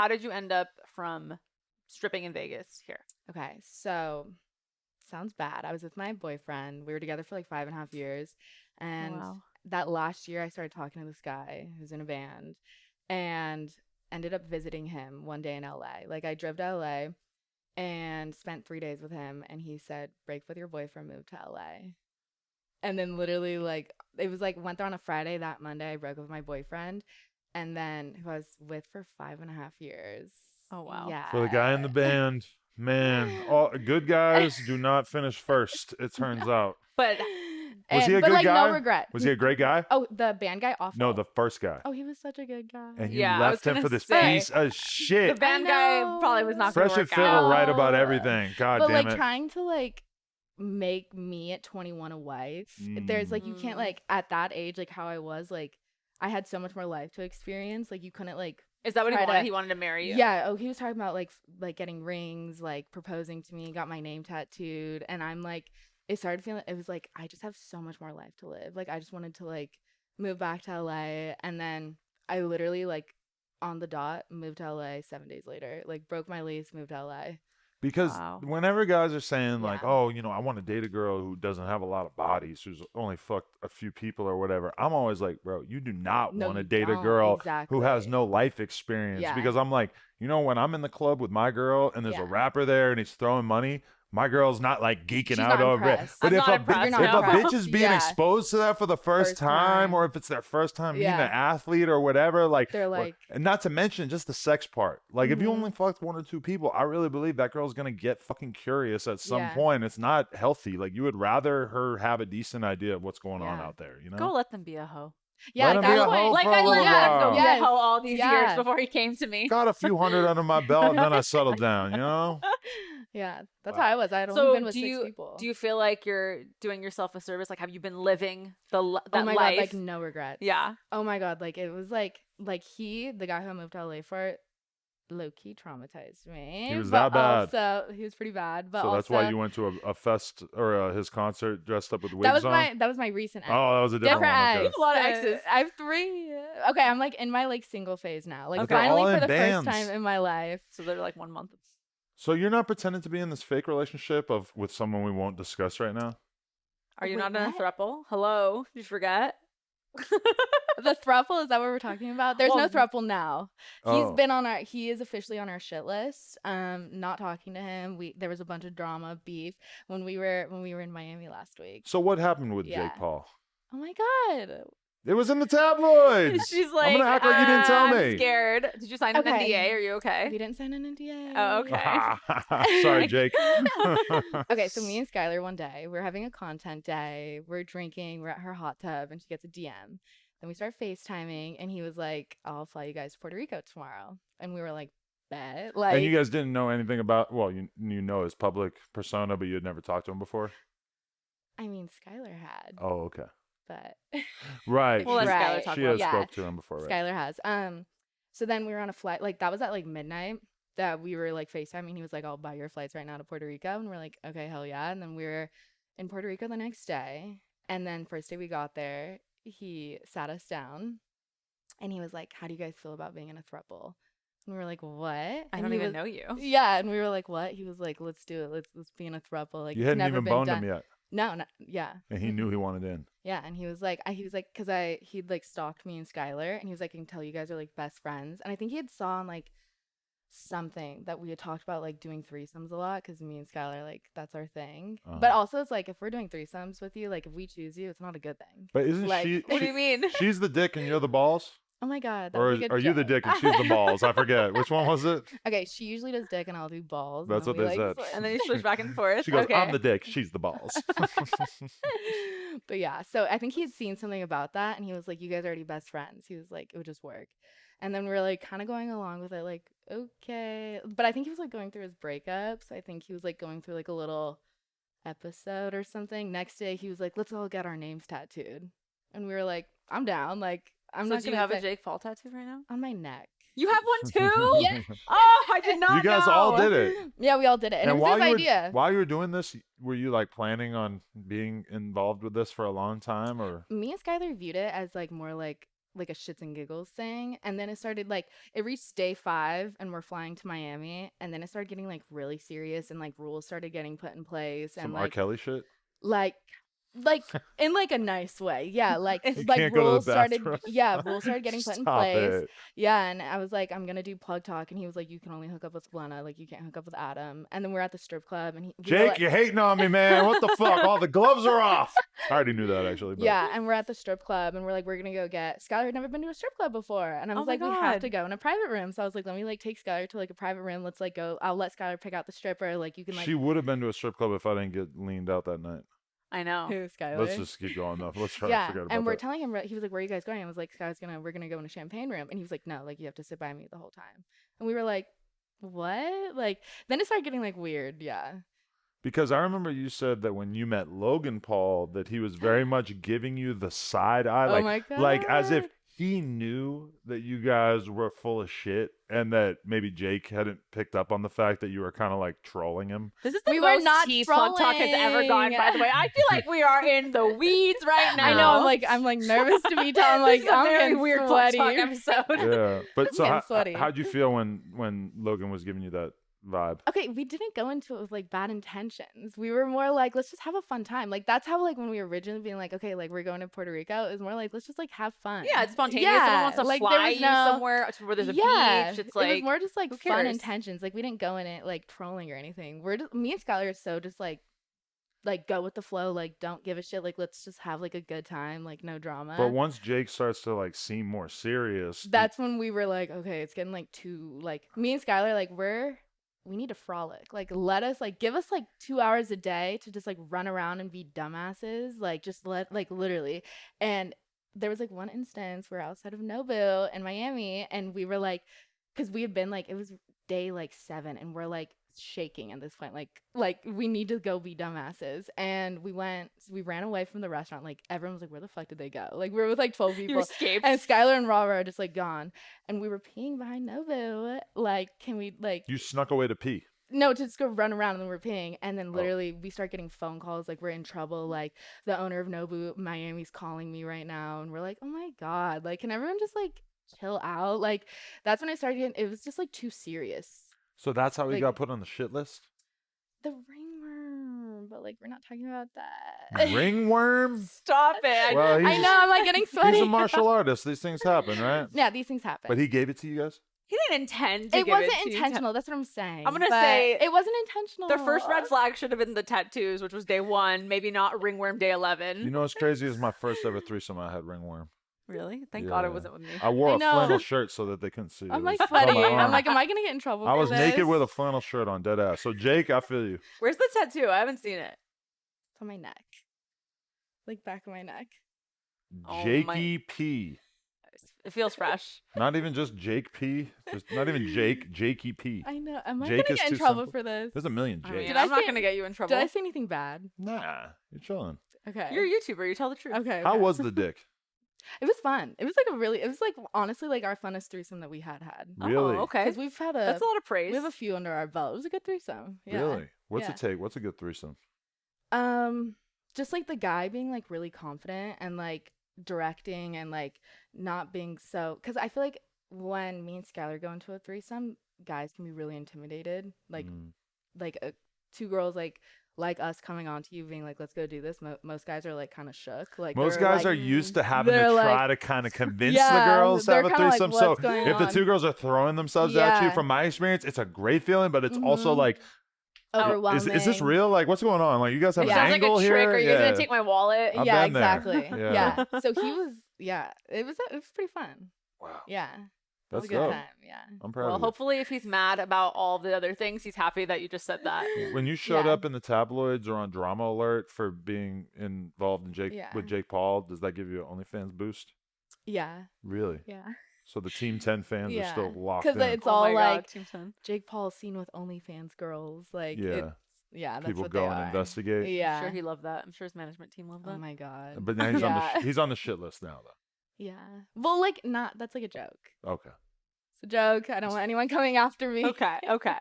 How did you end up from stripping in Vegas here? Okay, so sounds bad. I was with my boyfriend. We were together for like 5.5 years. And Wow. that last year, I started talking to this guy who's in a band and ended up visiting him one day in LA. Like, I drove to LA and spent 3 days with him. And he said, break with your boyfriend, move to LA. And then literally, like, it was like, went there on a Friday. That Monday, I broke up with my boyfriend. And then who I was with for 5.5 years. Oh, wow. Yeah. For the guy in the band, man, all good guys do not finish first, it turns out. But Was he a good like, guy? no regret. Was he a great guy? Oh, the band guy? Awful. No, the first guy. Oh, he was such a good guy. And you Yeah, I left was him for gonna this say, piece of the shit. band guy probably was not going Fresh to and work fit out. were right about everything. God but damn like it. trying to like make me at 21 a wife. There's like you can't Mm. like at that age, like how I was, like I had so much more life to experience. Like you couldn't like Is that what he try to- wanted? He wanted to marry you? Yeah. Oh, he was talking about like getting rings, like proposing to me, got my name tattooed, and I'm like, it started feeling. It was like I just have so much more life to live. Like I just wanted to like move back to LA, and then I literally like on the dot moved to LA 7 days later. Like broke my lease, moved to LA. Because Wow. whenever guys are saying like, Yeah. oh, you know, I want to date a girl who doesn't have a lot of bodies, who's only fucked a few people or whatever, I'm always like, bro, you do not No, want to you date a don't. girl Exactly. who has no life experience. Yeah. Because I'm like, you know, when I'm in the club with my girl and there's Yeah. a rapper there and he's throwing money, my girl's not like geeking She's out not over it. impressed. But I'm if not a, impressed. You're not if a impressed. bitch is being Yeah. exposed to that for the first time, or if it's their first time meeting Yeah. an athlete or whatever, like, They're like, and not to mention just the sex part. Like, if you Mhm. only fucked one or two people, I really believe that girl's gonna get fucking curious at some Yeah. point. It's not healthy. Like, you would rather her have a decent idea of what's going on Yeah. out there, you know? Go let them be a hoe. yeah, Let at him be that a point, hoe Like for a I let little him go while. be a Yes. hoe all these years Yeah. before he came to me. Got a few hundred under my belt, and then I settled down, you know? yeah, that's Wow. how I was. I had only So been with do 6 you people. do you feel like you're doing yourself a service? Like, have you been living that oh my life? god, like no regrets. Yeah. Oh my god, like it was like the guy who I moved to LA for, low key traumatized me. He was but that bad. Also, he was pretty bad. But So also, that's why you went to a fest or his concert dressed up with wigs that was on? that was my recent ex. Oh, that was a different Different one. ex. Okay. You have a lot of exes. I have 3. Okay, I'm like in my like single phase now. Like But they're finally all for in the bands. first time in my life. So they're like 1 month. So you're not pretending to be in this fake relationship with someone we won't discuss right now? Are you Wait, not in a what? throuple? Hello? Did you forget? The throuple, is that what we're talking about? There's no Well, throuple now. Oh. He is officially on our shit list. Not talking to him. There was a bunch of drama, beef when we were in Miami last week. So what happened with Yeah. Jake Paul? Oh my god. It was in the tabloids. She's like, I'm gonna act like you didn't tell I'm me. scared. Did you sign an Okay. NDA? Are you okay? We didn't sign an NDA. Oh, okay. Sorry, Jake. Okay, so me and Skylar one day, we're having a content day. We're drinking. We're at her hot tub, and she gets a DM. Then we start FaceTiming, and he was like, "I'll fly you guys to Puerto Rico tomorrow." And we were like, "Bet." Like, And you guys didn't know anything about, well, you know his public persona, but you had never talked to him before? I mean, Skylar had, Oh, okay. but Right. We'll let Right. Skylar talk She about has it. Yeah. spoke to him before, right? Skylar has. So then we were on a flight. Like that was at like midnight. That we were like FaceTiming. He was like, "I'll buy your flights right now to Puerto Rico," and we're like, "Okay, hell yeah!" And then we were in Puerto Rico the next day. And then first day we got there, he sat us down, and he was like, "How do you guys feel about being in a throuple?" And we were like, "What?" I And don't he even was- know you. Yeah, and we were like, "What?" He was like, "Let's do it. Let's be in a throuple." Like You it's hadn't never even been boned done. him yet. No, yeah. And he knew he wanted in. Yeah, and he was like, because he'd like stalked me and Skylar, and he was like, I can tell you guys are like best friends, and I think he had saw on like something that we had talked about like doing threesomes a lot, because me and Skylar like that's our thing. Uh-huh. But also it's like if we're doing threesomes with you, like if we choose you, it's not a good thing. But isn't Like, she? What do you mean? She's the dick and you're the balls? Oh my god, that Or was a good are you the joke. dick and she's the balls? I forget. Which one was it? Okay, she usually does dick and I'll do balls. and That's then what we, they like, said. switch. And then you switch back and forth. She goes, okay. I'm the dick, she's the balls. But yeah, so I think he had seen something about that, and he was like, "You guys are already best friends." He was like, "It would just work." And then we were like kind of going along with it, like, okay. But I think he was like going through his breakups. I think he was like going through like a little episode or something. Next day, he was like, "Let's all get our names tattooed," and we were like, "I'm down." Like, I'm So not do you gonna have a say- Jake Paul tattoo right now? on my neck. You have one too? Yeah. Oh, I did not You guys know. all did it. Yeah, we all did it, and it was his idea. While you were doing this, were you like planning on being involved with this for a long time, or? Me and Skylar viewed it as like more like like a shits and giggles thing, and then it started like it reached day 5 and we're flying to Miami, and then it started getting like really serious and like rules started getting put in place and Some R. like Kelly shit. like in like a nice way, yeah, like You like can't go to the rules started bathroom. rules started getting put in Stop place. it. Yeah, and I was like, I'm gonna do plug talk, and he was like, you can only hook up with Lena, like you can't hook up with Adam. And then we're at the strip club, and we were Jake, like, you're hating on me, man. What the fuck? All the gloves are off. I already knew that actually. But. yeah, and we're at the strip club, and we're like, we're gonna go get Skylar had never been to a strip club before, and I was my like, we have God. to go in a private room. So I was like, let me like take Skylar to like a private room. Let's like go. I'll let Skylar pick out the stripper. Like you can like She would have been to a strip club if I didn't get leaned out that night. I know. who Skylar? Let's just keep going though. Let's try to Yeah, forget about and we're that. telling him, he was like, where are you guys going? I was like, we're gonna go in a champagne room, and he was like, no, like you have to sit by me the whole time. And we were like, what? Like then it started getting like weird. Yeah. Because I remember you said that when you met Logan Paul, that he was very much giving you the side eye, Oh my like as if God. he knew that you guys were full of shit, and that maybe Jake hadn't picked up on the fact that you were kind of like trolling him. This is the We were most not tea plug talk has ever gone. By the way, I feel like we are in the weeds right now. I know. I'm like nervous to be telling. This Like is a I'm very getting weird plug sweaty. talk episode. Yeah, but so getting sweaty. how'd you feel when Logan was giving you that vibe? Okay, we didn't go into it with like bad intentions. We were more like, let's just have a fun time. Like that's how like when we were originally being like, okay, like we're going to Puerto Rico, it was more like let's just like have fun. Yeah, it's spontaneous. Yeah, Someone wants to like, there fly was you no- somewhere where there's a beach. It's like it was more just like who fun cares? intentions. Like we didn't go in it like trolling or anything. We're just me and Skylar are so just like go with the flow. Like don't give a shit. Like let's just have like a good time. Like no drama. But once Jake starts to like seem more serious, That's when we were like, okay, it's getting like too like me and Skylar like we need to frolic. Like let us like give us like 2 hours a day to just like run around and be dumbasses. Like just let like literally. And there was like one instance where outside of Nobu in Miami, and we were like, because we had been like it was day like 7, and we're like shaking at this point, like we need to go be dumbasses. And we ran away from the restaurant. Like everyone was like, where the fuck did they go? Like we were with like 12 you people. escaped. And Skylar and Rara are just like gone, and we were peeing behind Nobu. Like, can we like you snuck away to pee. no, to just go run around, and then we're peeing, and Oh. then literally we start getting phone calls like we're in trouble. Like the owner of Nobu Miami's calling me right now, and we're like, oh my God, like can everyone just like chill out? Like that's when I started getting. It was just like too serious. So that's how he Like- got put on the shit list. The ringworm, but like we're not talking about that. Ringworm. Stop it. Well, I know, I'm like getting sweaty. He's a martial artist. These things happen, right? Yeah, these things happen. But he gave it to you guys. He didn't intend to it give wasn't to you. intentional. That's what I'm saying. I'm gonna but say it wasn't intentional. The first red flag should have been the tattoos, which was day 1, maybe not ringworm day 11. You know what's crazy is my first ever threesome. I had ringworm. Really? Thank God it Yeah. wasn't with me. I wore I a know. flannel shirt so that they couldn't see. I'm It like was on sweaty. my I'm arm. like, am I gonna get in trouble? I for was naked this? with a flannel shirt on, dead ass. So Jake, I feel you. Where's the tattoo? I haven't seen it. It's on my neck, like back of my neck. Oh, Jakey P. It feels fresh. Not even just Jake P. Just not even Jake. Jakey P. I know. Am I Jake gonna is get in too trouble simple. for this? There's a million I Jakes. mean, Did I I'm not say- gonna get you in trouble. Did I say anything bad? Nah, you're chilling. Okay. You're a YouTuber. You tell the truth. okay. How okay. was the dick? It was fun. It was like it was like honestly like our funnest threesome that we had. Really? Oh, okay. Because we've had That's a lot of praise. we have a few under our belt. It was a good threesome. Yeah. Really? What's Yeah. it take? What's a good threesome? Just like the guy being like really confident and like directing and like not being so, because I feel like when me and Skylar go into a threesome, guys can be really intimidated. Like Mm. two girls like us coming on to you being like, let's go do this. Most guys are like kind of shook. Like Most they're, guys like, are used to having to they're try like- to kind of convince Yeah, the girls to they're have a kinda like, threesome. So "What's going if the on?" two girls are throwing themselves at you, Yeah. from my experience, it's a great feeling, but it's also Mhm. like, overwhelming. is this real? Like, what's going on? Like, you guys have It an sounds like angle a here? trick. Are you yeah. gonna take my wallet? I've Yeah, been there. exactly. Yeah. Yeah. So he was. Yeah. It was pretty fun. Wow, Yeah. It was that's a good dope. time. Yeah. I'm proud Well, of you. hopefully, if he's mad about all the other things, he's happy that you just said that. When you showed Yeah. up in the tabloids or on Drama Alert for being involved in Yeah. with Jake Paul, does that give you an OnlyFans boost? Yeah. Really? Yeah. So the Team 10 fans are still locked Because in. it's Oh all my God, like Team 10. Jake Paul seen with OnlyFans girls. Like, Yeah. that's People what go they and are. investigate. Yeah. I'm sure he loved that. I'm sure his management team loved that. Oh my God. But now he's on the Yeah. he's on the shit list now though. Yeah. Well, like, that's like a joke. Okay. It's a joke. I don't want anyone coming after me. Okay, okay.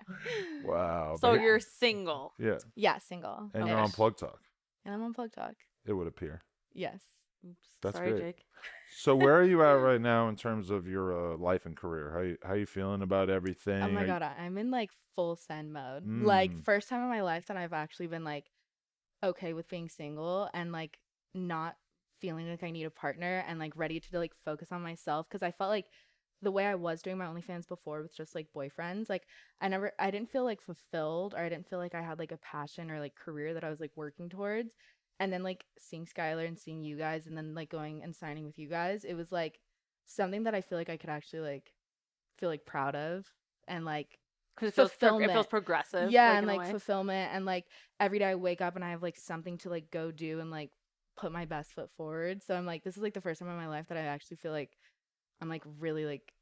Wow. So but- you're single. yeah, Yeah, single. and Okay. you're on Plug Talk. And I'm on Plug Talk. It would appear. Yes. Oops. That's Sorry, great. Jake. So where are you at right now in terms of your life and career? How you feeling about everything? Oh my Are you- god, I'm in like full send mode. Like Mm, first time in my life that I've actually been like okay with being single and like not feeling like I need a partner and like ready to like focus on myself because I felt like the way I was doing my OnlyFans before with just like boyfriends, like I didn't feel like fulfilled or I didn't feel like I had like a passion or like career that I was like working towards. And then like seeing Skylar and seeing you guys and then like going and signing with you guys, it was like something that I feel like I could actually like feel like proud of and like Because it feels fulfillment. progressive. Yeah, like, and in a like way. fulfillment and like every day I wake up and I have like something to like go do and like put my best foot forward. So I'm like this is like the first time in my life that I actually feel like I'm like really like